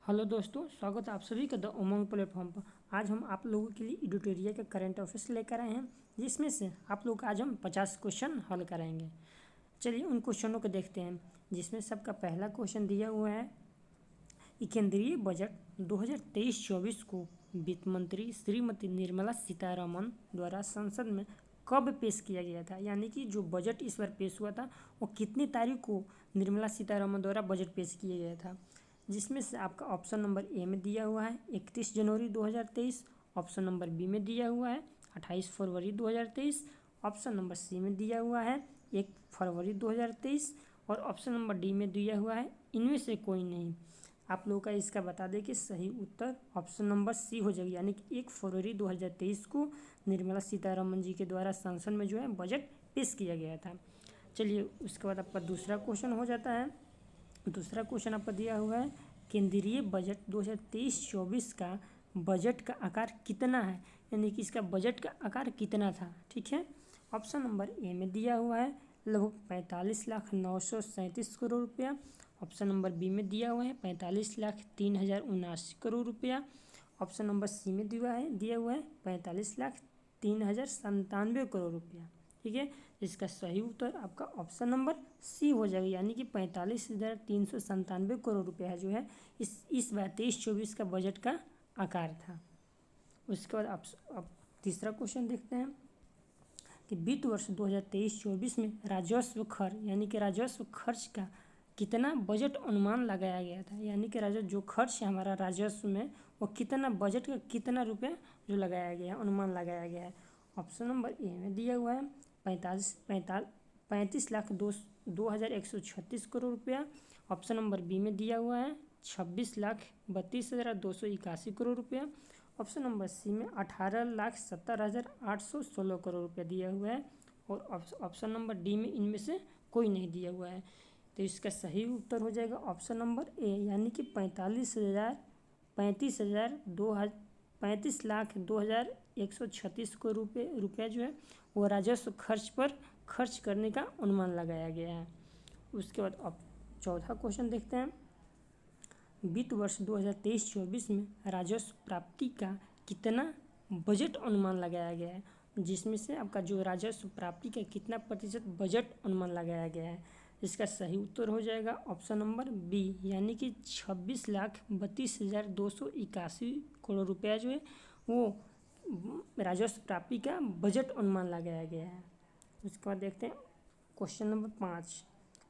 Hello दोस्तों, स्वागत है आप सभी का द उमंग प्लेटफॉर्म पर। आज हम आप लोगों के लिए एडिटोरियल के करंट अफेयर्स लेकर आए हैं, जिसमें से आप लोग आज हम 50 क्वेश्चन हल कराएंगे। चलिए उन क्वेश्चनों को देखते हैं, जिसमें सबका पहला क्वेश्चन दिया हुआ है कि केंद्रीय बजट 2023-24 को वित्त मंत्री श्रीमती निर्मला सीतारमण द्वारा संसद में कब पेश किया गया था। यानी कि जो बजट इस बार पेश हुआ था वो कितनी तारीख को निर्मला सीतारमण द्वारा बजट पेश किया गया था। जिसमें से आपका ऑप्शन नंबर ए में दिया हुआ है 31 जनवरी 2023, ऑप्शन नंबर बी में दिया हुआ है 28 फरवरी 2023, ऑप्शन नंबर सी में दिया हुआ है 1 फरवरी 2023 और ऑप्शन नंबर डी में दिया हुआ है इनमें से कोई नहीं। आप लोगों का इसका बता दें कि सही उत्तर ऑप्शन नंबर सी हो जाएगी, यानी कि 1 फरवरी 2023 को निर्मला सीतारमण जी के द्वारा संसद में जो है बजट पेश किया गया था। चलिए उसके बाद आपका दूसरा क्वेश्चन हो जाता है। दूसरा क्वेश्चन आपका दिया हुआ है केंद्रीय बजट 2023-24 का बजट का आकार कितना है, यानी कि इसका बजट का आकार कितना था। ठीक है, ऑप्शन नंबर ए में दिया हुआ है लगभग 45,937 करोड़ रुपया, ऑप्शन नंबर बी में दिया हुआ है 45,03,079 करोड़ रुपया, ऑप्शन नंबर सी में दिया हुआ है 45,03,097 करोड़ रुपया। ठीक है, इसका सही उत्तर आपका ऑप्शन नंबर सी हो जाएगा, यानी कि 45,397 करोड़ रुपया है जो है इस बार 23-24 का बजट का आकार था। उसके बाद आप तीसरा क्वेश्चन देखते हैं कि वित्त वर्ष 2023-24 में राजस्व खर्च यानी कि राजस्व खर्च का कितना बजट अनुमान लगाया गया था। यानी कि राजस्व जो खर्च है हमारा राजस्व में वो कितना बजट का कितना रुपया जो लगाया गया अनुमान लगाया गया है। ऑप्शन नंबर ए में दिया हुआ है 35,02,136 करोड़ रुपया, ऑप्शन नंबर बी में दिया हुआ है 26,32,281 करोड़ रुपया, ऑप्शन नंबर सी में 18,70,816 करोड़ रुपया दिया हुआ है और ऑप्शन नंबर डी में इनमें से कोई नहीं दिया हुआ है। तो इसका सही उत्तर हो जाएगा ऑप्शन नंबर ए, यानी कि 35,02,136 करोड़ रुपया जो है वो राजस्व खर्च पर खर्च करने का अनुमान लगाया गया है। उसके बाद अब चौथा क्वेश्चन देखते हैं। वित्त वर्ष 2023-24 में राजस्व प्राप्ति का कितना बजट अनुमान लगाया गया है, जिसमें से आपका जो राजस्व प्राप्ति का कितना प्रतिशत बजट अनुमान लगाया गया है। इसका सही उत्तर हो जाएगा ऑप्शन नंबर बी, यानी कि 26,32,281 करोड़ रुपया जो है वो राजस्व प्राप्ति का बजट अनुमान लगाया गया है। उसके बाद देखते हैं क्वेश्चन नंबर 5।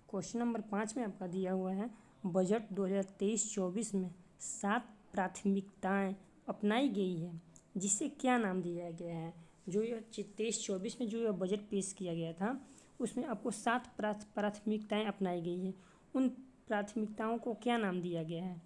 क्वेश्चन नंबर 5 में आपका दिया हुआ है बजट 2023-24 में 7 प्राथमिकताएं अपनाई गई है, जिसे क्या नाम दिया गया है। जो यह 23-24 में जो यह बजट पेश किया गया था उसमें आपको 7 प्राथमिकताएं अपनाई गई है। उन प्राथमिकताओं को क्या नाम दिया गया है।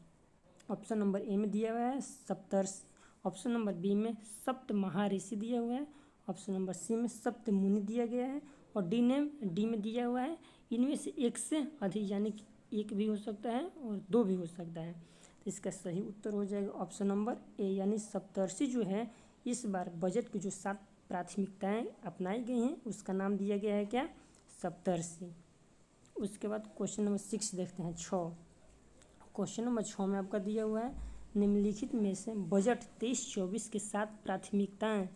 ऑप्शन नंबर ए में दिया हुआ है सप्तर्षि, ऑप्शन नंबर बी में सप्त महाऋषि दिया हुआ है, ऑप्शन नंबर सी में सप्त मुनि दिया गया है और डी में दिया हुआ है इनमें से एक से अधिक, यानी कि एक भी हो सकता है और दो भी हो सकता है। तो इसका सही उत्तर हो जाएगा ऑप्शन नंबर ए, यानी सप्तर्षि जो है इस बार बजट की जो 7 प्राथमिकताएं अपनाई गई हैं उसका नाम दिया गया है क्या, सप्तर्षि। उसके बाद क्वेश्चन नंबर 6 देखते हैं 6। क्वेश्चन नंबर 6 में आपका दिया हुआ है निम्नलिखित में से बजट 23-24 के 7 प्राथमिकताएं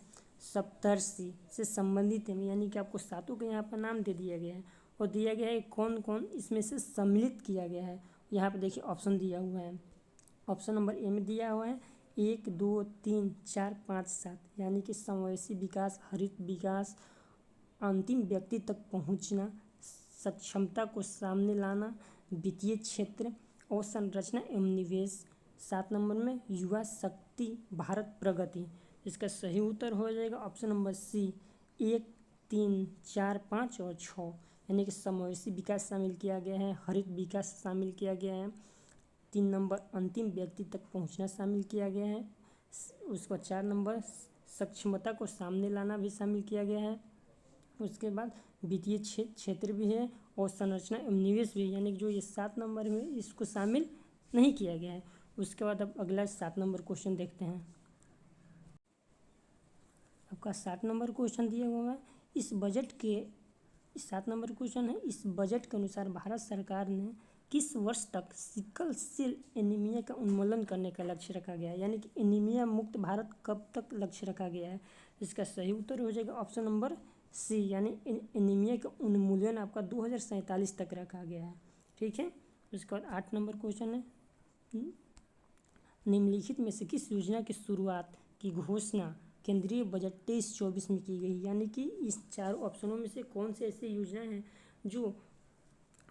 सप्तर्षि से संबंधित है, यानी कि आपको सातों का यहाँ पर नाम दे दिया गया है और दिया गया है कौन कौन इसमें से सम्मिलित किया गया है। यहाँ पर देखिए ऑप्शन दिया हुआ है। ऑप्शन नंबर ए में दिया हुआ है 1, 2, 3, 4, 5, 7, यानी कि समावेशी विकास, हरित विकास, अंतिम व्यक्ति तक पहुँचना, सक्षमता को सामने लाना, वित्तीय क्षेत्र और संरचना एवं निवेश। 7 नंबर में युवा शक्ति भारत प्रगति। इसका सही उत्तर हो जाएगा ऑप्शन नंबर सी 1, 3, 4, 5 और 6, यानी कि समावेशी विकास शामिल किया गया है, हरित विकास शामिल किया गया है, 3 नंबर अंतिम व्यक्ति तक पहुंचना शामिल किया गया है, उसको 4 नंबर सक्षमता को सामने लाना भी शामिल किया गया है, उसके बाद वित्तीय क्षेत्र भी है और संरचना एवं निवेश भी, यानी कि जो ये 7 नंबर में इसको शामिल नहीं किया गया है। उसके बाद अब अगला 7 नंबर क्वेश्चन देखते हैं। आपका 7 नंबर क्वेश्चन दिया हुआ है इस बजट के 7 नंबर क्वेश्चन है इस बजट के अनुसार भारत सरकार ने किस वर्ष तक सिकल सेल एनीमिया का उन्मूलन करने का लक्ष्य रखा गया है, यानी कि एनीमिया मुक्त भारत कब तक लक्ष्य रखा गया है। इसका सही उत्तर हो जाएगा ऑप्शन नंबर सी, यानी एनीमिया का उन्मूलन आपका 2047 तक रखा गया है। ठीक है, उसके बाद 8 नंबर क्वेश्चन है, निम्नलिखित में से किस योजना की शुरुआत की घोषणा केंद्रीय बजट 23-24 में की गई, यानी कि इस चारों ऑप्शनों में से कौन सी ऐसी योजना है जो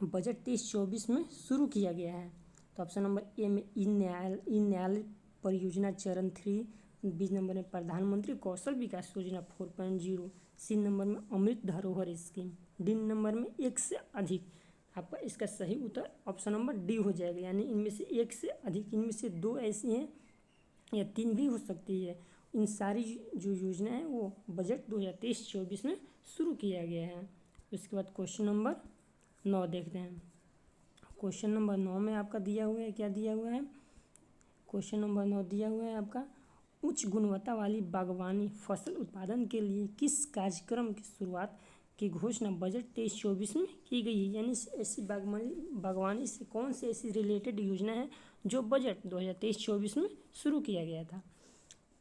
बजट 23-24 में शुरू किया गया है। तो ऑप्शन नंबर ए में ई न्यायालय परियोजना चरण 3, बी नंबर में प्रधानमंत्री कौशल विकास योजना 4.0, सी नंबर में अमृत धरोहर स्कीम, डी नंबर में एक से अधिक। आपका इसका सही उत्तर ऑप्शन नंबर डी हो जाएगा, यानी इनमें से एक से अधिक, इनमें से 2 ऐसी हैं या 3 भी हो सकती है। इन सारी जो योजना है वो बजट 2023-24 में शुरू किया गया है। उसके बाद क्वेश्चन नंबर 9 देखते हैं। क्वेश्चन नंबर 9 में आपका दिया हुआ है, क्या दिया हुआ है, क्वेश्चन नंबर 9 दिया हुआ है आपका, उच्च गुणवत्ता वाली बागवानी फसल उत्पादन के लिए किस कार्यक्रम की शुरुआत की घोषणा बजट 23-24 में की गई है, यानी ऐसी बागवानी से कौन सी ऐसी रिलेटेड योजना है जो बजट 2023-24 में शुरू किया गया था।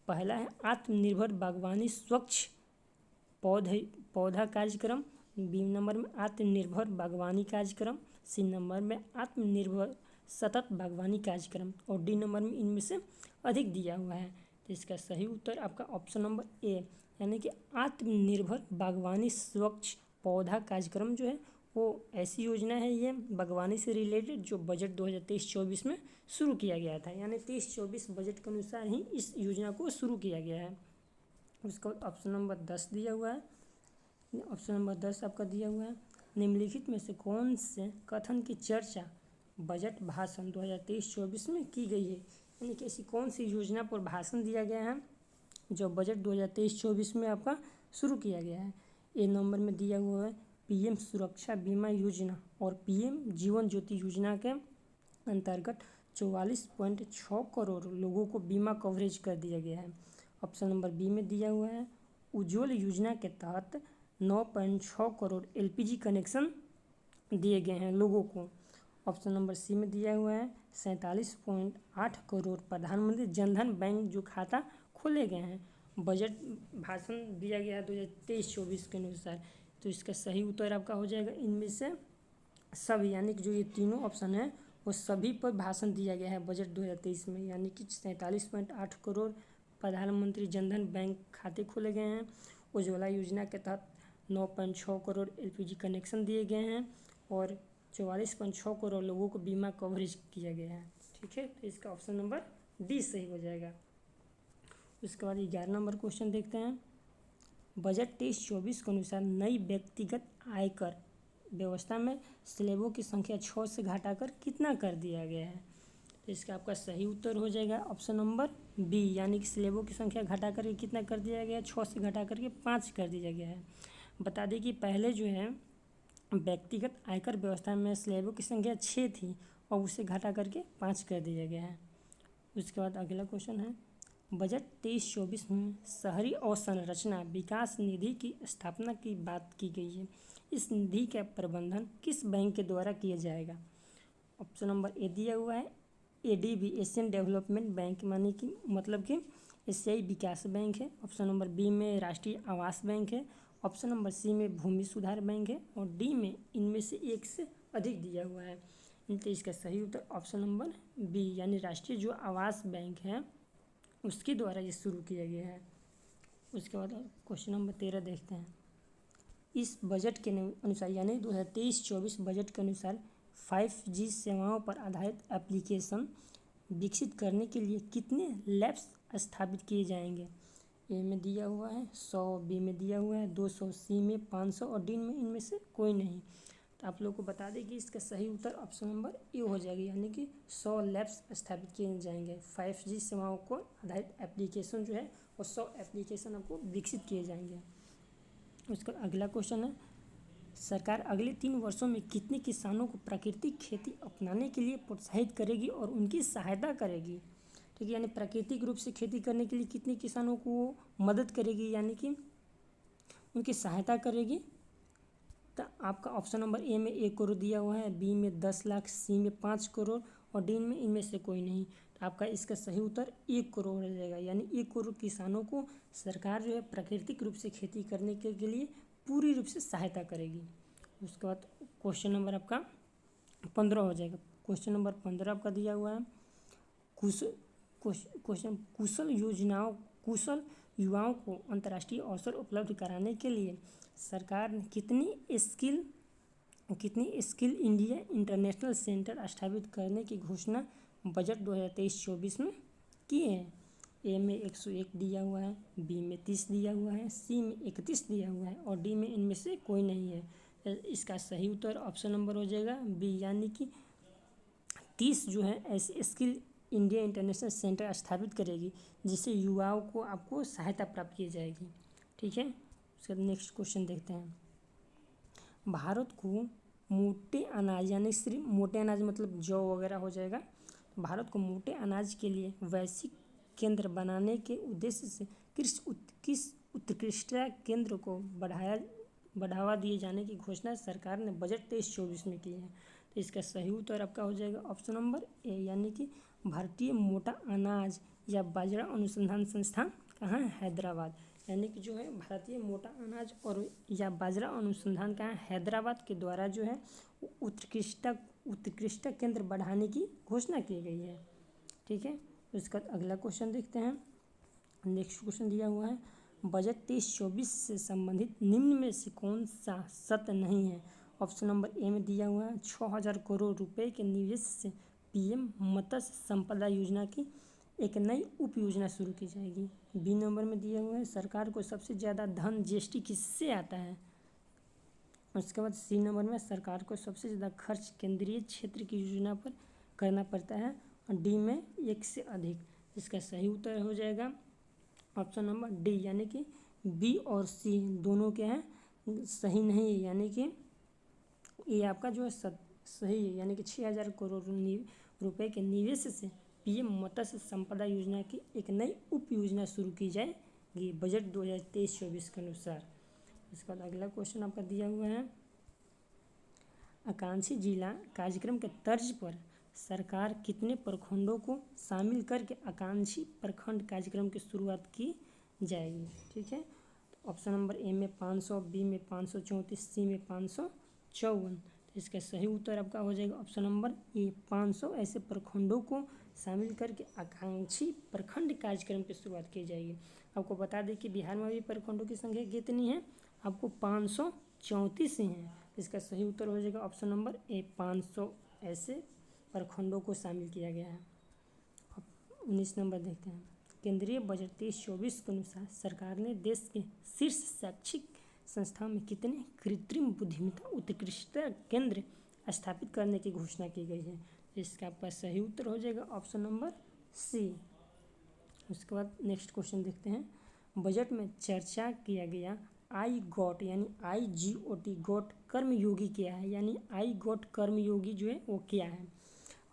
पहला है आत्मनिर्भर बागवानी स्वच्छ पौधा कार्यक्रम, बी नंबर में आत्मनिर्भर बागवानी कार्यक्रम, सी नंबर में आत्मनिर्भर सतत बागवानी कार्यक्रम और डी नंबर में इनमें से अधिक दिया हुआ है। तो इसका सही उत्तर आपका ऑप्शन नंबर ए, यानी कि आत्मनिर्भर बागवानी स्वच्छ पौधा कार्यक्रम जो है वो ऐसी योजना है ये बागवानी से रिलेटेड जो बजट 2023-24 में शुरू किया गया था, यानी 23-24 बजट के अनुसार ही इस योजना को शुरू किया गया है। उसका ऑप्शन नंबर 10 दिया हुआ है, ऑप्शन नंबर 10 आपका दिया हुआ है, निम्नलिखित में से कौन से कथन की चर्चा बजट भाषण 2023-24 में की गई है, यानी कि ऐसी कौन सी योजना पर भाषण दिया गया है जो बजट 2023-24 में आपका शुरू किया गया है। ए नंबर में दिया हुआ है पीएम सुरक्षा बीमा योजना और पीएम जीवन ज्योति योजना के अंतर्गत 44.6 करोड़ लोगों को बीमा कवरेज कर दिया गया है। ऑप्शन नंबर बी में दिया हुआ है उज्ज्वल योजना के तहत 9.6 करोड़ एलपीजी कनेक्शन दिए गए हैं लोगों को। ऑप्शन नंबर सी में दिया हुआ है 47.8 करोड़ प्रधानमंत्री जनधन बैंक जो खाता खोले गए हैं। बजट भाषण दिया गया है 2023-24 के अनुसार, तो इसका सही उत्तर आपका हो जाएगा इनमें से सभी, यानी कि जो ये तीनों ऑप्शन है वो सभी पर भाषण दिया गया है बजट 2023 में, यानी कि 47.8 करोड़ प्रधानमंत्री जनधन बैंक खाते खोले गए हैं, उज्ज्वला योजना के तहत 9.6 करोड़ एलपीजी कनेक्शन दिए गए हैं और 44.6 करोड़ लोगों को बीमा कवरेज किया गया है। ठीक है, तो इसका ऑप्शन नंबर डी सही हो जाएगा। उसके बाद 11 नंबर क्वेश्चन देखते हैं। बजट 23-24 के अनुसार नई व्यक्तिगत आयकर व्यवस्था में स्लैबों की संख्या 6 से घटाकर कितना कर दिया गया है, तो इसका आपका सही उत्तर हो जाएगा ऑप्शन नंबर बी, यानी कि स्लैबों की संख्या घटा करके कितना कर दिया गया है, 6 से घटा करके 5 कर दिया गया है। बता दें कि पहले जो है व्यक्तिगत आयकर व्यवस्था में स्लैबों की संख्या 6 थी और उसे घटा करके 5 कर दिया गया है। उसके बाद अगला क्वेश्चन है बजट 23-24 में शहरी अवसंरचना विकास निधि की स्थापना की बात की गई है, इस निधि का प्रबंधन किस बैंक के द्वारा किया जाएगा। ऑप्शन नंबर ए दिया हुआ है एडीबी एशियन डेवलपमेंट बैंक, मानी कि मतलब कि एशियाई विकास बैंक है। ऑप्शन नंबर बी में राष्ट्रीय आवास बैंक है, ऑप्शन नंबर सी में भूमि सुधार बैंक है और डी में इनमें से एक से अधिक दिया हुआ है। तो इसका सही उत्तर ऑप्शन नंबर बी, यानी राष्ट्रीय जो आवास बैंक है उसके द्वारा ये शुरू किया गया है। उसके बाद क्वेश्चन नंबर 13 देखते हैं। इस बजट के अनुसार यानी 2023-24 बजट के अनुसार 5G सेवाओं पर आधारित एप्लीकेशन विकसित करने के लिए कितने लैब्स स्थापित किए जाएंगे। ए में दिया हुआ है 100, बी में दिया हुआ है 200, सी में 500 और डी में इनमें से कोई नहीं। तो आप लोग को बता दें कि इसका सही उत्तर ऑप्शन नंबर ए हो जाएगी, यानी कि 100 लैब्स स्थापित किए जाएंगे। 5G सेवाओं को आधारित एप्लीकेशन जो है वो 100 एप्लीकेशन आपको विकसित किए जाएंगे। उसका अगला क्वेश्चन है सरकार अगले 3 वर्षों में कितने किसानों को प्राकृतिक खेती अपनाने के लिए प्रोत्साहित करेगी और उनकी सहायता करेगी। ठीक है, यानी प्राकृतिक रूप से खेती करने के लिए कितने किसानों को मदद करेगी, यानी कि उनकी सहायता करेगी। तो आपका ऑप्शन नंबर ए में 1 करोड़ दिया हुआ है, बी में 10 लाख, सी में 5 करोड़ और डी में इनमें से कोई नहीं। तो आपका इसका सही उत्तर 1 करोड़ हो जाएगा, यानी 1 करोड़ किसानों को सरकार जो है प्राकृतिक रूप से खेती करने के लिए पूरी रूप से सहायता करेगी। उसके बाद क्वेश्चन नंबर आपका 15 हो जाएगा। क्वेश्चन नंबर 15 आपका दिया हुआ है, कुशल युवाओं को अंतर्राष्ट्रीय अवसर उपलब्ध कराने के लिए सरकार ने कितनी स्किल इंडिया इंटरनेशनल सेंटर स्थापित करने की घोषणा बजट 2023-24 में की है। ए में 101 दिया हुआ है, बी में 30 दिया हुआ है, सी में 31 दिया हुआ है और डी में इनमें से कोई नहीं है। इसका सही उत्तर ऑप्शन नंबर हो जाएगा बी, यानी कि 30 जो है ऐसे स्किल इंडिया इंटरनेशनल सेंटर स्थापित करेगी जिससे युवाओं को आपको सहायता प्राप्त की जाएगी। ठीक है, उसके बाद नेक्स्ट क्वेश्चन देखते हैं। भारत को मोटे अनाज, यानी सिर्फ मोटे अनाज मतलब जौ वगैरह हो जाएगा, भारत को मोटे अनाज के लिए वैश्विक केंद्र बनाने के उद्देश्य से किस उत्कृष्टता केंद्र को बढ़ावा दिए जाने की घोषणा सरकार ने बजट 23-24 में की है। तो इसका सही उत्तर आपका हो जाएगा ऑप्शन नंबर ए, यानी कि भारतीय मोटा अनाज या बाजरा अनुसंधान संस्थान कहाँ है, हैदराबाद। यानी कि जो है भारतीय मोटा अनाज और या बाजरा अनुसंधान कहाँ है, हैदराबाद के द्वारा जो है उत्कृष्टता केंद्र बढ़ाने की घोषणा की गई है। ठीक है, उसका अगला क्वेश्चन देखते हैं। नेक्स्ट क्वेश्चन दिया हुआ है, बजट 23-24 से संबंधित निम्न में से कौन सा सत्य नहीं है। ऑप्शन नंबर ए में दिया हुआ है 6000 करोड़ रुपए के निवेश से पीएम मत्स्य संपदा योजना की एक नई उप योजना शुरू की जाएगी। बी नंबर में दिया हुआ है सरकार को सबसे ज़्यादा धन जीएसटी किससे आता है। उसके बाद सी नंबर में सरकार को सबसे ज़्यादा खर्च केंद्रीय क्षेत्र की योजना पर करना पड़ता है और डी में 1 से अधिक। इसका सही उत्तर हो जाएगा ऑप्शन नंबर डी, यानी कि बी और सी दोनों के हैं सही नहीं है, यानी कि ये आपका जो है सही है, यानी कि 6000 करोड़ रुपए के निवेश से पीएम मत्स्य संपदा योजना की एक नई उप योजना शुरू की जाएगी बजट 2023-24 के अनुसार। इसके बाद अगला क्वेश्चन आपका दिया हुआ है, आकांक्षी जिला कार्यक्रम के तर्ज पर सरकार कितने प्रखंडों को शामिल करके आकांक्षी प्रखंड कार्यक्रम की शुरुआत की जाएगी। ठीक है, ऑप्शन नंबर ए में 500, बी में 534, सी में 554। तो इसका सही उत्तर आपका हो जाएगा ऑप्शन नंबर ए, 500 ऐसे प्रखंडों को शामिल करके आकांक्षी प्रखंड कार्यक्रम की शुरुआत की जाएगी। आपको बता दें कि बिहार में भी प्रखंडों की संख्या कितनी है, आपको 534 ही हैं। इसका सही उत्तर हो जाएगा ऑप्शन नंबर ए, 500 ऐसे प्रखंडों को शामिल किया गया है। अब 19 नंबर देखते हैं, केंद्रीय बजट 23-24 के अनुसार सरकार ने देश के शीर्ष शैक्षिक संस्थान में कितने कृत्रिम बुद्धिमत्ता उत्कृष्टता केंद्र स्थापित करने की घोषणा की गई है। इसका आपका सही उत्तर हो जाएगा ऑप्शन नंबर सी। उसके बाद नेक्स्ट क्वेश्चन देखते हैं, बजट में चर्चा किया गया आई गॉट यानी IGOT गॉट कर्मयोगी क्या है, यानी आई गॉट कर्मयोगी जो है वो क्या है।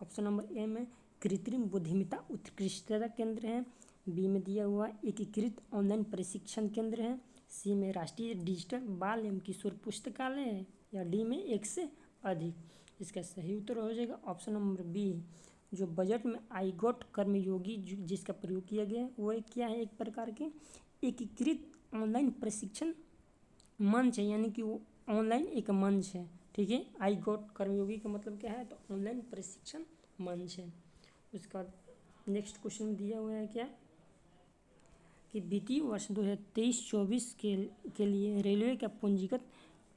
ऑप्शन नंबर ए में कृत्रिम बुद्धिमत्ता उत्कृष्टता केंद्र है, बी में दिया हुआ एकीकृत ऑनलाइन प्रशिक्षण केंद्र है, सी में राष्ट्रीय डिजिटल बाल एवं किशोर पुस्तकालय है या डी में 1 से अधिक। इसका सही उत्तर हो जाएगा ऑप्शन नंबर बी, जो बजट में आई गॉट कर्मयोगी जिसका प्रयोग किया गया है वो क्या है, एक प्रकार के एकीकृत ऑनलाइन प्रशिक्षण मंच है, यानी कि वो ऑनलाइन एक मंच है। ठीक है, आई गॉट कर्मयोगी का मतलब क्या है, तो ऑनलाइन प्रशिक्षण मंच है। उसका नेक्स्ट क्वेश्चन दिया हुआ है क्या कि वित्तीय वर्ष 2023-24 के लिए रेलवे का पूंजीगत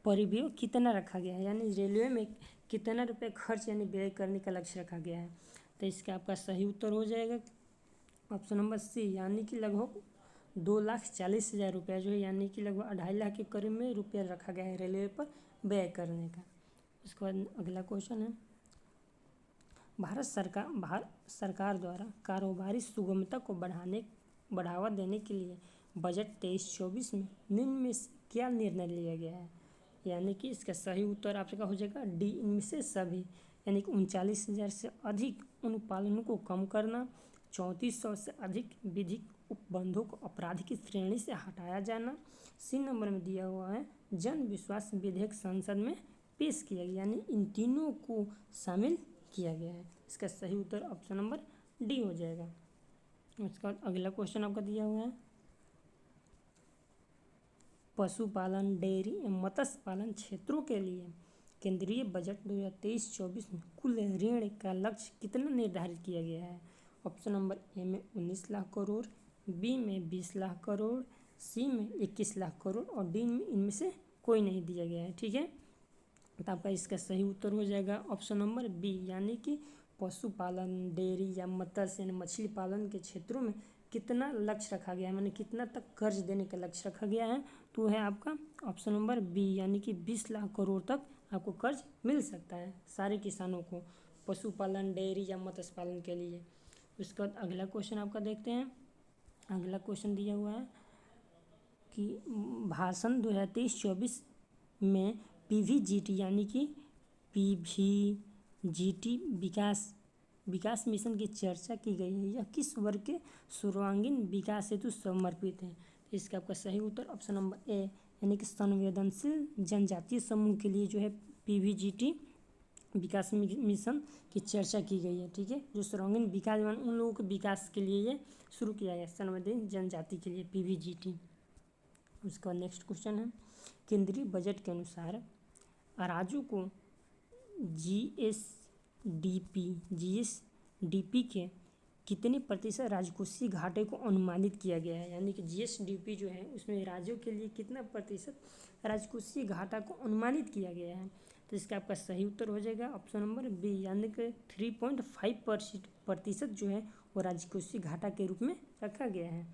परिव्यय कितना रखा गया है, यानी रेलवे में कितना रुपये खर्च यानी व्यय करने का लक्ष्य रखा गया है। तो इसका आपका सही उत्तर हो जाएगा ऑप्शन नंबर सी, यानी कि लगभग 2,40,000 रुपया जो है, यानी कि लगभग 2.5 लाख के करीब में रुपया रखा गया है रेलवे पर व्यय करने का। उसके बाद अगला क्वेश्चन है, भारत सरकार द्वारा कारोबारी सुगमता को बढ़ावा देने के लिए बजट 23-24 में निम्न में से क्या निर्णय लिया गया है, यानी कि इसका सही उत्तर आपका हो जाएगा डी, इनमें से सभी। यानी कि 39,000 से अधिक अनुपालनों को कम करना, 3400 से अधिक विधिक उपबंधों को अपराध की श्रेणी से हटाया जाना। सी नंबर में दिया हुआ है जन विश्वास विधेयक संसद में पेश किया गया, यानी इन तीनों को शामिल किया गया है। इसका सही उत्तर ऑप्शन नंबर डी हो जाएगा। उसके बाद अगला क्वेश्चन आपका दिया हुआ है पशुपालन, डेयरी एवं मत्स्य पालन क्षेत्रों के लिए केंद्रीय बजट 2023-24 में कुल ऋण का लक्ष्य कितना निर्धारित किया गया है। ऑप्शन नंबर ए में 19 लाख करोड़, बी में 20 लाख करोड़, सी में 21 लाख करोड़ और डी में इनमें से कोई नहीं दिया गया है। ठीक है, तो आपका इसका सही उत्तर हो जाएगा ऑप्शन नंबर बी, यानी कि पशुपालन, डेयरी या मत्स्य यानी मछली पालन के क्षेत्रों में कितना लक्ष्य रखा गया है, माने कितना तक कर्ज देने का लक्ष्य रखा गया है, तो है आपका ऑप्शन नंबर बी, यानी कि 20 लाख करोड़ तक आपको कर्ज मिल सकता है सारे किसानों को पशुपालन, डेयरी या मत्स्य पालन के लिए। उसके बाद अगला क्वेश्चन आपका देखते हैं। अगला क्वेश्चन दिया हुआ है कि भाषण 2023-24 में पीवीजीटी यानी कि पीवीजीटी विकास मिशन की चर्चा की गई है। यह किस वर्ग के सर्वांगीण विकास हेतु समर्पित है। इसका आपका सही उत्तर ऑप्शन नंबर ए, यानी कि संवेदनशील जनजातीय समूह के लिए जो है पीवीजीटी विकास मिशन की चर्चा की गई है। ठीक है, जो सर्वांगीण विकास उन लोगों के विकास के लिए ये शुरू किया गया, संवेदनशील जनजाति के लिए पीवीजीटी। उसका बाद नेक्स्ट क्वेश्चन है केंद्रीय बजट के अनुसार राज्यों को जीएसडीपी के कितने प्रतिशत राजकोषीय घाटे को अनुमानित किया गया है, यानी कि जीएसडीपी जो है उसमें राज्यों के लिए कितना प्रतिशत राजकोषीय घाटा को अनुमानित किया गया है। तो इसका आपका सही उत्तर हो जाएगा ऑप्शन नंबर बी, यानी कि 3.5% जो है वो राजकोषीय घाटा के रूप में रखा गया है।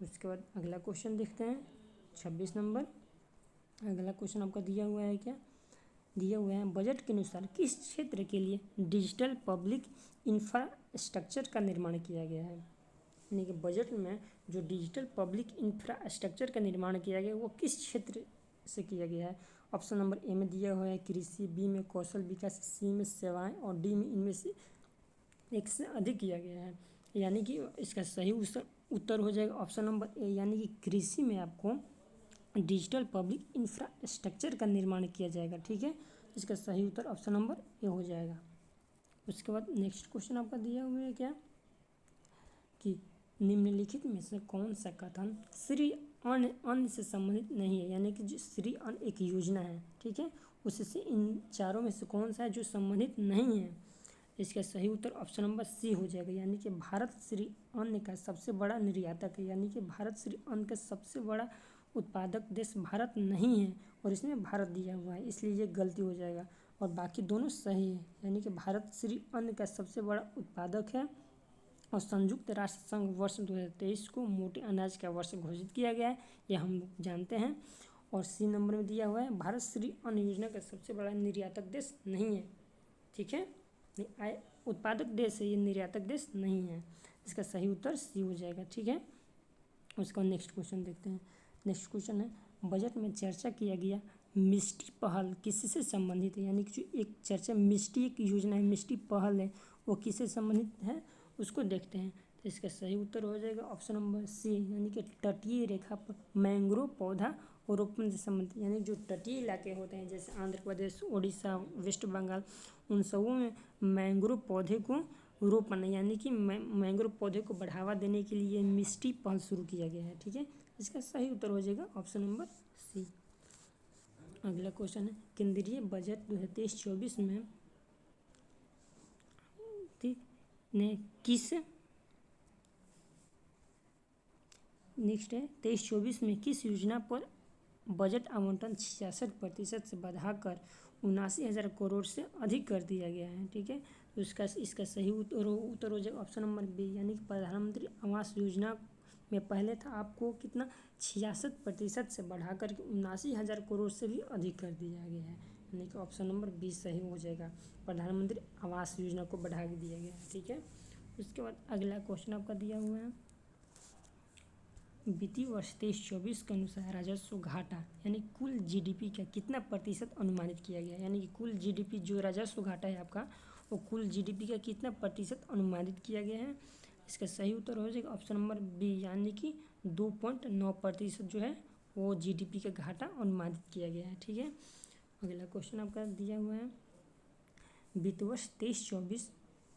उसके बाद अगला क्वेश्चन देखते हैं 26 नंबर। अगला क्वेश्चन आपका दिया हुआ है क्या, दिया हुआ है बजट के अनुसार किस क्षेत्र के लिए डिजिटल पब्लिक इंफ्रास्ट्रक्चर का निर्माण किया गया है, यानी कि बजट में जो डिजिटल पब्लिक इंफ्रास्ट्रक्चर का निर्माण किया गया है वो किस क्षेत्र से किया गया है। ऑप्शन नंबर ए में दिया हुआ है कृषि, बी में कौशल विकास, सी में सेवाएं और डी में इनमें से एक से अधिक किया गया है, यानी कि इसका सही उत्तर हो जाएगा ऑप्शन नंबर ए, यानी कि कृषि में आपको डिजिटल पब्लिक इंफ्रास्ट्रक्चर का निर्माण किया जाएगा। ठीक है, इसका सही उत्तर ऑप्शन नंबर ए हो जाएगा। उसके बाद नेक्स्ट क्वेश्चन आपका दिया हुआ है क्या कि निम्नलिखित में से कौन सा कथन श्री अन्न से संबंधित नहीं है, यानी कि जो श्री अन्न एक योजना है, ठीक है, उससे इन चारों में से कौन सा है जो संबंधित नहीं है। इसका सही उत्तर ऑप्शन नंबर सी हो जाएगा, यानी कि भारत श्री अन्न का सबसे बड़ा निर्यातक है, यानी कि भारत श्री अन्न का सबसे बड़ा उत्पादक देश भारत नहीं है और इसमें भारत दिया हुआ है, इसलिए ये गलती हो जाएगा और बाकी दोनों सही है, यानी कि भारत श्री अन्न का सबसे बड़ा उत्पादक है और संयुक्त राष्ट्र संघ वर्ष 2023 को मोटे अनाज का वर्ष घोषित किया गया है, यह हम लोग जानते हैं। और सी नंबर में दिया हुआ है भारत श्री अन्न योजना का सबसे बड़ा निर्यातक देश नहीं है। ठीक है, उत्पादक देश है, ये निर्यातक देश नहीं है। इसका सही उत्तर सी हो जाएगा। ठीक है, उसका नेक्स्ट क्वेश्चन देखते हैं। नेक्स्ट क्वेश्चन है बजट में चर्चा किया गया मिष्टी पहल किससे संबंधित है, यानी कि जो एक चर्चा मिष्टी एक योजना है, मिष्टी पहल है, वो किससे संबंधित है उसको देखते हैं। तो इसका सही उत्तर हो जाएगा ऑप्शन नंबर सी, यानी कि तटीय रेखा पर मैंग्रोव पौधा रोपण से संबंधित, यानी जो तटीय इलाके होते हैं जैसे आंध्र प्रदेश, उड़ीसा, वेस्ट बंगाल, उन सबों में मैंग्रोव पौधे को रोपण यानी कि मैंग्रोव पौधे को बढ़ावा देने के लिए मिष्टी पहल शुरू किया गया है। ठीक है, इसका सही उत्तर हो जाएगा ऑप्शन नंबर सी। अगला क्वेश्चन है केंद्रीय बजट 2023-24 में ने किस नेक्स्ट है 23-24 में किस योजना पर बजट आवंटन 66% से बढ़ाकर 79,000 करोड़ से अधिक कर दिया गया है। ठीक है, तो इसका सही उत्तर हो जाएगा ऑप्शन नंबर बी, यानी कि प्रधानमंत्री आवास योजना में पहले था आपको कितना 66% से बढ़ाकर 79,000 करोड़ से भी अधिक कर दिया गया है, यानी कि ऑप्शन नंबर बी सही हो जाएगा, प्रधानमंत्री आवास योजना को बढ़ा दिया गया है। ठीक है, उसके बाद अगला क्वेश्चन आपका दिया हुआ है वित्तीय वर्ष 23-24 के अनुसार राजस्व घाटा यानी कुल जीडीपी का कितना प्रतिशत अनुमानित किया गया है, यानी कि कुल जीडीपी जो राजस्व घाटा है आपका वो कुल जीडीपी का कितना प्रतिशत अनुमानित किया गया है। इसका सही उत्तर हो जाएगा ऑप्शन नंबर बी, यानी कि 2.9% जो है वो जीडीपी का घाटा अनुमानित किया गया है। ठीक है, अगला क्वेश्चन आपका दिया हुआ है, वित्त वर्ष 23-24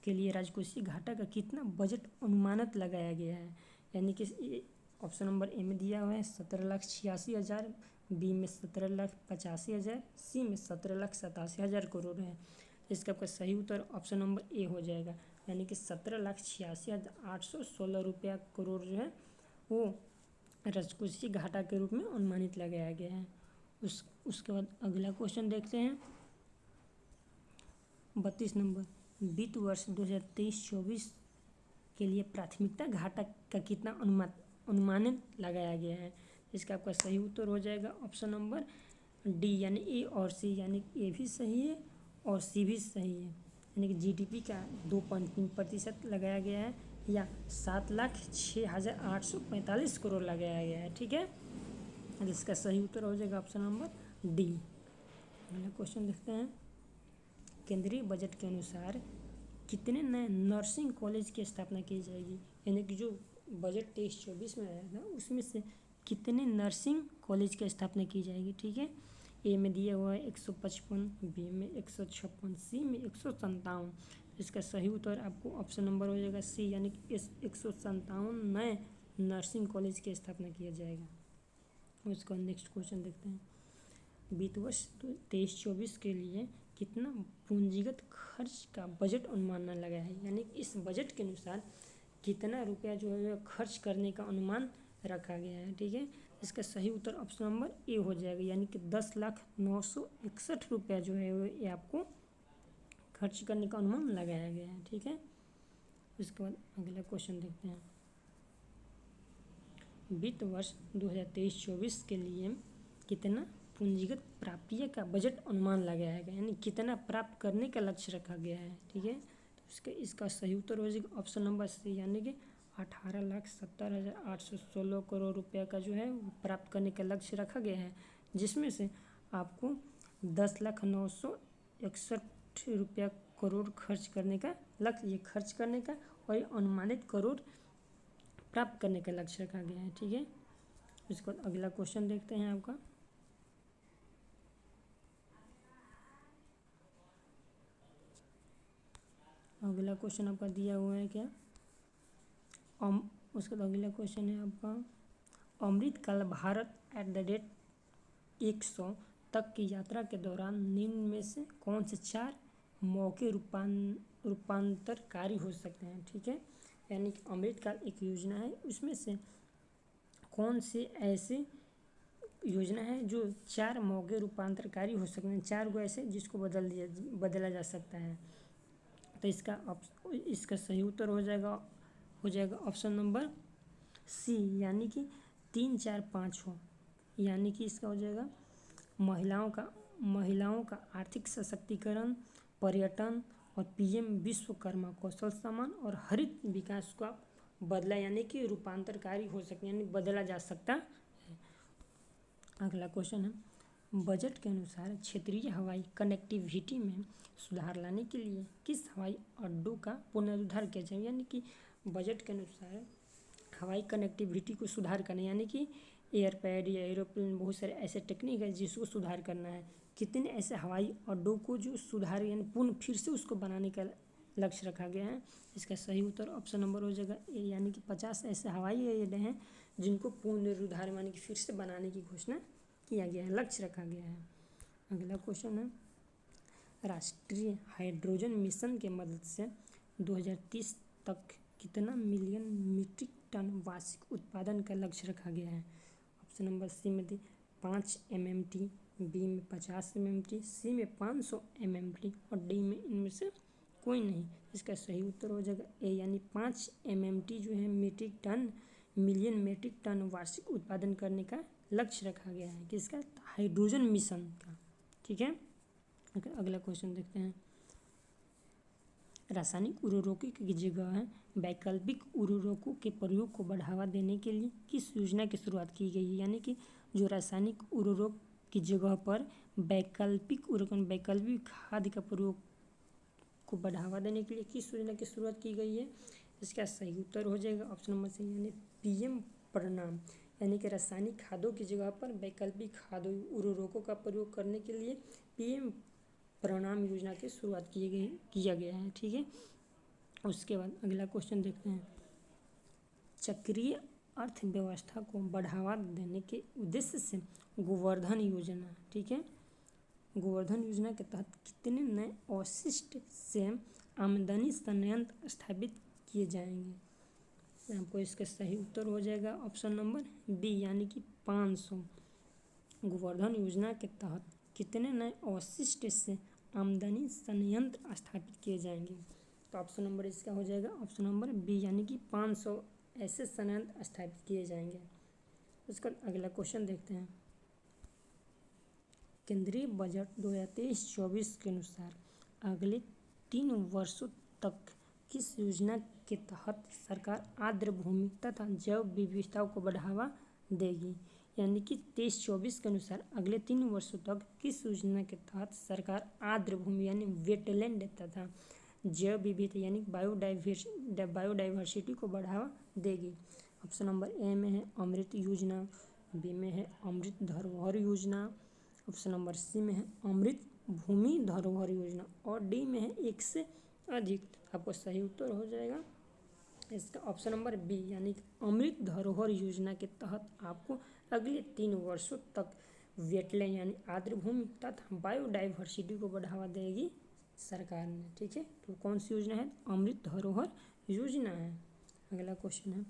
के लिए राजकोषीय घाटा का कितना बजट अनुमानित लगाया गया है। यानी कि ऑप्शन नंबर ए में दिया हुआ है 17,86,000, बी में 17,85,000, सी में 17,87,000 करोड़ है। इसका आपका सही उत्तर ऑप्शन नंबर ए हो जाएगा, यानी कि 17,86,816 रुपया करोड़ जो है वो राजकोषीय घाटा के रूप में अनुमानित लगाया गया है। उसके बाद अगला क्वेश्चन देखते हैं 32 नंबर, वित्त वर्ष 2023-24 के लिए प्राथमिकता घाटा का कितना अनुमानित लगाया गया है। इसका आपका सही उत्तर हो जाएगा ऑप्शन नंबर डी, यानी ए और सी, यानी ए भी सही है और सी भी सही है। यानी कि जीडीपी का 2.3% लगाया गया है या 7,06,845 करोड़ लगाया गया है। ठीक है, इसका सही उत्तर हो जाएगा ऑप्शन नंबर डी। अगला क्वेश्चन देखते हैं, केंद्रीय बजट के अनुसार कितने नए नर्सिंग कॉलेज की स्थापना की जाएगी। यानी कि जो बजट 23-24 में आया था उसमें से कितने नर्सिंग कॉलेज की स्थापना की जाएगी। ठीक है, ए में दिया हुआ है 155, बी में 156, सी में 157। इसका सही उत्तर आपको ऑप्शन नंबर हो जाएगा सी, यानी कि 157 नए नर्सिंग कॉलेज की स्थापना किया जाएगा। उसका नेक्स्ट क्वेश्चन देखते हैं, वित्त वर्ष 23-24 के लिए कितना पूंजीगत खर्च का बजट अनुमान लगा है। यानी इस बजट के अनुसार कितना रुपया जो है खर्च करने का अनुमान रखा गया है। ठीक है, इसका सही उत्तर ऑप्शन नंबर ए हो जाएगा, यानी कि 10,09,61 रुपया जो है ये आपको खर्च करने का अनुमान लगाया गया है। ठीक है, उसके बाद अगला क्वेश्चन देखते हैं, वित्त वर्ष 2023-24 के लिए कितना पूंजीगत प्राप्तियों का बजट अनुमान लगाया गया, यानी कितना प्राप्त करने का लक्ष्य रखा गया है। ठीक है, तो इसका सही उत्तर हो जाएगा ऑप्शन नंबर सी, यानी कि 18,70,816 करोड़ रुपया का जो है वो प्राप्त करने का लक्ष्य रखा गया है, जिसमें से आपको 10,09,61 रुपया करोड़ खर्च करने का लक्ष्य, ये खर्च करने का और अनुमानित करोड़ प्राप्त करने का लक्ष्य रखा गया है। ठीक है, उसके बाद अगला क्वेश्चन देखते हैं आपका, अगला क्वेश्चन आपका दिया हुआ है क्या, उसके बाद अगला क्वेश्चन है आपका, अमृतकाल भारत @ 100 तक की यात्रा के दौरान निम्न में से कौन से 4 मौके रूपांतरकारी हो सकते हैं। ठीक है, यानी कि अमृतकाल एक योजना है, उसमें से कौन से ऐसे योजना है जो 4 मौके रूपांतरकारी हो सकते हैं, 4 गो ऐसे जिसको बदला जा सकता है। तो इसका सही उत्तर हो जाएगा ऑप्शन नंबर सी, यानी कि 3, 4, 5 हो। यानी कि इसका हो जाएगा महिलाओं का आर्थिक सशक्तिकरण, पर्यटन और पीएम विश्वकर्मा कौशल सम्मान और हरित विकास का बदला, यानी कि रूपांतरकारी हो सकते, यानी बदला जा सकता है। अगला क्वेश्चन है, बजट के अनुसार क्षेत्रीय हवाई कनेक्टिविटी में सुधार लाने के लिए किस हवाई अड्डों का पुनरुद्धार किया जाए। यानी कि बजट के अनुसार हवाई कनेक्टिविटी को सुधार करना, यानी कि एयरपैड या एरोप्लेन, बहुत सारे ऐसे टेक्निक है जिसको सुधार करना है। कितने ऐसे हवाई अड्डों को जो सुधार यानी पुनः फिर से उसको बनाने का लक्ष्य रखा गया है। इसका सही उत्तर ऑप्शन नंबर हो जाएगा ए, यानी कि 50 ऐसे हवाई अड्डे हैं जिनको पुनरुद्धार यानी कि फिर से बनाने की घोषणा किया गया है, लक्ष्य रखा गया है। अगला क्वेश्चन है, राष्ट्रीय हाइड्रोजन मिशन के मदद से 2030 तक कितना मिलियन मीट्रिक टन वार्षिक उत्पादन का लक्ष्य रखा गया है। ऑप्शन नंबर सी में 5 MMT, बी में 50 MMT, सी में 500 MMT और डी में इनमें से कोई नहीं। इसका सही उत्तर हो जाएगा ए, यानी 5 MMT जो है मिलियन मीट्रिक टन वार्षिक उत्पादन करने का लक्ष्य रखा गया है किसका, हाइड्रोजन मिशन का। ठीक है, अगला क्वेश्चन देखते हैं, रासायनिक उर्वरकों की जगह है वैकल्पिक उर्वरकों के प्रयोग को बढ़ावा देने के लिए किस योजना की शुरुआत की गई है। यानी कि जो रासायनिक उर्वरक की जगह पर वैकल्पिक खाद का प्रयोग को बढ़ावा देने के लिए किस योजना की शुरुआत की गई है। इसका सही उत्तर हो जाएगा ऑप्शन नंबर सी यानी पीएम प्रणाम, यानी कि रासायनिक खादों की जगह पर वैकल्पिक खादों उर्वरकों का प्रयोग करने के लिए पीएम प्रणाम योजना की शुरुआत किया गया है। ठीक है, उसके बाद अगला क्वेश्चन देखते हैं। चक्रीय अर्थव्यवस्था को बढ़ावा देने के उद्देश्य से गोवर्धन योजना, ठीक है, गोवर्धन योजना के तहत कितने नए अवशिष्ट से आमदनी संयंत्र स्थापित किए जाएंगे। आपको इसका सही उत्तर हो जाएगा ऑप्शन नंबर बी यानी कि 500। गोवर्धन योजना के तहत कितने नए अवशिष्ट से आमदनी संयंत्र स्थापित किए जाएंगे, तो ऑप्शन नंबर इसका हो जाएगा ऑप्शन नंबर बी यानी कि 500 ऐसे संयंत्र स्थापित किए जाएंगे। उसका अगला क्वेश्चन देखते हैं। केंद्रीय बजट 2023-24 के अनुसार अगले 3 वर्षों तक किस योजना के तहत सरकार आर्द्र भूमि तथा जैव विविधता को बढ़ावा देगी, यानी कि 23-24 के अनुसार अगले 3 वर्षों तक किस योजना के तहत सरकार आर्द्र भूमि यानी वेटलैंड तथा जैव विविधता यानी बायोडाइवर्सिटी को बढ़ावा देगी। ऑप्शन नंबर ए में है अमृत योजना, बी में है अमृत धरोहर योजना, ऑप्शन नंबर सी में है अमृत भूमि धरोहर योजना और डी में है एक से अधिक। आपको सही उत्तर हो जाएगा इसका ऑप्शन नंबर बी यानी कि अमृत धरोहर योजना के तहत आपको अगले 3 वर्षों तक वेटलैंड यानी आर्द्र भूमि तथा बायोडाइवर्सिटी को बढ़ावा देगी सरकार ने। ठीक है, तो कौन सी योजना है, अमृत धरोहर योजना है। अगला क्वेश्चन है,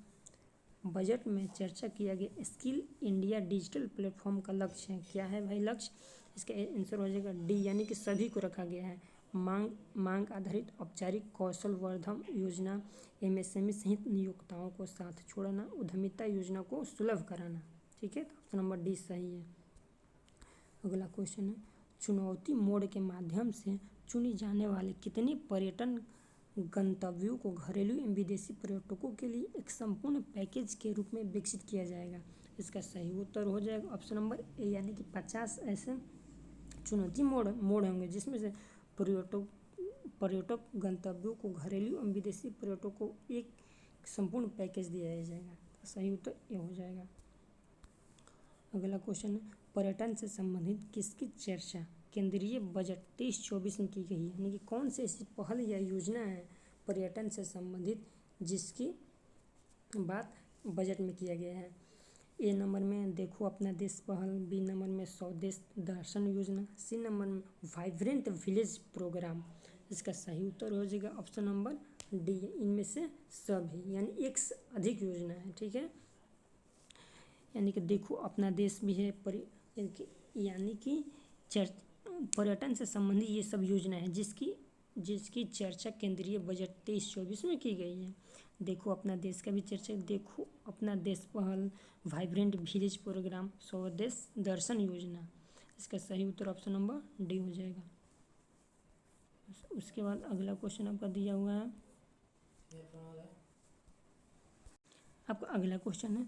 बजट में चर्चा किया गया स्किल इंडिया डिजिटल प्लेटफॉर्म का लक्ष्य है, क्या है भाई लक्ष्य, इसका आंसर हो जाएगा डी यानी कि सभी को रखा गया है। मांग आधारित औपचारिक कौशल वर्धन योजना, एमएसएमई सहित नियोक्ताओं को साथ छोड़ना, उद्यमिता योजना को सुलभ कराना। ठीक है, तो ऑप्शन नंबर डी सही है। अगला क्वेश्चन है, चुनौती मोड के माध्यम से चुनी जाने वाले कितने पर्यटन गंतव्यों को घरेलू एवं विदेशी पर्यटकों के लिए एक संपूर्ण पैकेज के रूप में विकसित किया जाएगा। इसका सही उत्तर हो जाएगा ऑप्शन नंबर ए यानी कि 50 ऐसे चुनौती मोड होंगे जिसमें से पर्यटक गंतव्यों को घरेलू एवं विदेशी पर्यटकों को एक संपूर्ण पैकेज दिया जाएगा। तो सही उत्तर ए हो जाएगा। अगला क्वेश्चन है, पर्यटन से संबंधित किसकी चर्चा केंद्रीय बजट 23-24 में की गई है, यानी कि कौन सी ऐसी पहल या योजना है पर्यटन से संबंधित जिसकी बात बजट में किया गया है। ए नंबर में देखो अपना देश पहल, बी नंबर में स्वदेश दर्शन योजना, सी नंबर में वाइब्रेंट विलेज प्रोग्राम। इसका सही उत्तर हो जाएगा ऑप्शन नंबर डी, इनमें से सभी यानी एक से अधिक योजना है। ठीक है, यानी कि देखो अपना देश भी है यानी कि पर्यटन से संबंधित ये सब योजना है जिसकी चर्चा केंद्रीय बजट 23-24 में की गई है। देखो अपना देश का भी चर्चा, देखो अपना देश पहल, वाइब्रेंट विलेज प्रोग्राम, स्वदेश दर्शन योजना। इसका सही उत्तर ऑप्शन नंबर डी हो जाएगा। उसके बाद अगला क्वेश्चन आपका दिया हुआ है, आपका अगला क्वेश्चन है,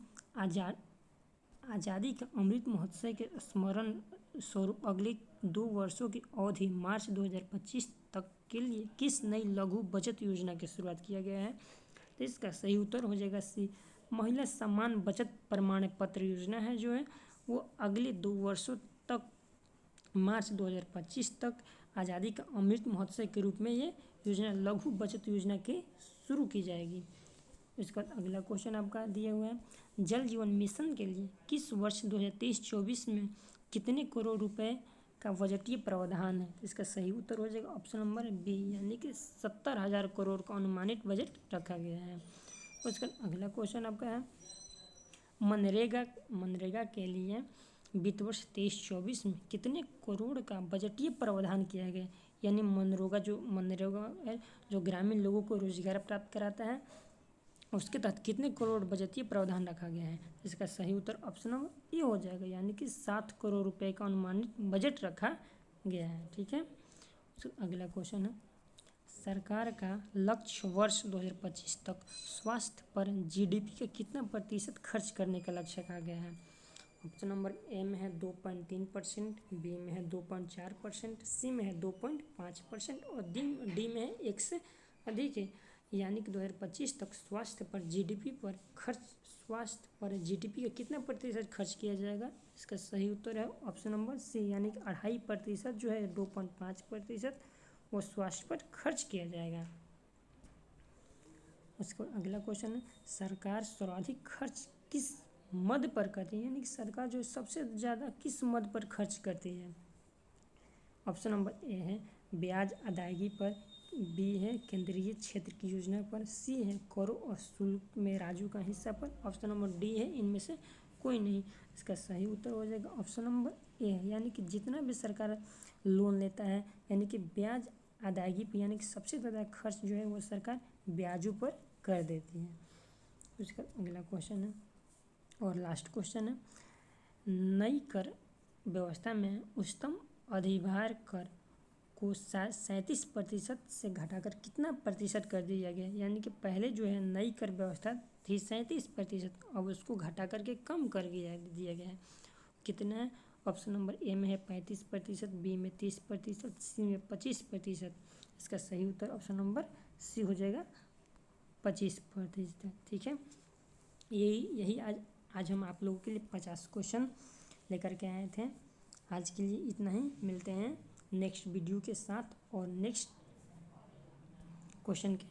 आज़ादी का अमृत महोत्सव के स्मरण स्वरूप अगले 2 वर्षों की अवधि मार्च 2025 तक के लिए किस नई लघु बचत योजना की शुरुआत किया गया है। तो इसका सही उत्तर हो जाएगा सी, महिला सम्मान बचत प्रमाण पत्र योजना है जो है वो अगले 2 वर्षों तक मार्च 2025 तक आज़ादी का अमृत महोत्सव के रूप में ये योजना लघु बचत योजना के शुरू की जाएगी। इसका अगला क्वेश्चन आपका दिया हुआ है, जल जीवन मिशन के लिए किस वर्ष 2023-24 में कितने करोड़ रुपए का बजटीय प्रावधान है। इसका सही उत्तर हो जाएगा ऑप्शन नंबर बी यानी कि 70,000 करोड़ का अनुमानित बजट रखा गया है। उसका अगला क्वेश्चन आपका है, मनरेगा के लिए वित्त वर्ष 23-24 में कितने करोड़ का बजटीय प्रावधान किया गया, यानी मनरेगा है जो ग्रामीण लोगों को रोजगार प्राप्त कराता है उसके तहत कितने करोड़ बजटीय प्रावधान रखा गया है। इसका सही उत्तर ऑप्शन नंबर ए हो जाएगा यानी कि 7 करोड़ रुपए का अनुमानित बजट रखा गया है। ठीक है, अगला क्वेश्चन है, सरकार का लक्ष्य वर्ष 2025 तक स्वास्थ्य पर जीडीपी का कितना प्रतिशत खर्च करने का लक्ष्य रखा गया है। ऑप्शन नंबर ए में है 2.3%, बी में है 2.4%, सी में है 2.5% और डी में है 1 से अधिक है। यानी कि 2025 तक स्वास्थ्य पर जीडीपी पर खर्च, स्वास्थ्य पर जीडीपी का कितना प्रतिशत खर्च किया जाएगा? इसका सही उत्तर है ऑप्शन नंबर सी, यानी कि 2.5% जो है 2.5% वो स्वास्थ्य पर खर्च किया जाएगा। उसके बाद अगला क्वेश्चन है, सरकार सर्वाधिक खर्च किस मद पर करती है? यानी कि सरकार जो सबसे ज़्यादा किस मद पर खर्च करती है? ऑप्शन नंबर ए है ब्याज अदायगी पर, बी है केंद्रीय क्षेत्र की योजना पर, सी है करों और शुल्क में राजू का हिस्सा पर, ऑप्शन नंबर डी है इनमें से कोई नहीं। इसका सही उत्तर हो जाएगा ऑप्शन नंबर ए है, यानी कि जितना भी सरकार लोन लेता है यानी कि ब्याज अदायगी पर, यानी कि सबसे ज़्यादा खर्च जो है वो सरकार ब्याजों पर कर देती है। उसका अगला क्वेश्चन है और लास्ट क्वेश्चन है, नई कर व्यवस्था में उच्चतम अधिभार कर को 37% से घटाकर कितना प्रतिशत कर दिया गया? यानी कि पहले जो है नई कर व्यवस्था थी 37%, अब उसको घटा करके कम कर दिया गया है। कितना है? ऑप्शन नंबर ए में है 35%, बी में 30%, सी में 25%। इसका सही उत्तर ऑप्शन नंबर सी हो जाएगा 25%। ठीक है, यही आज हम आप लोगों के लिए 50 क्वेश्चन लेकर के आए थे। आज के लिए इतना ही, मिलते हैं नेक्स्ट वीडियो के साथ और नेक्स्ट क्वेश्चन के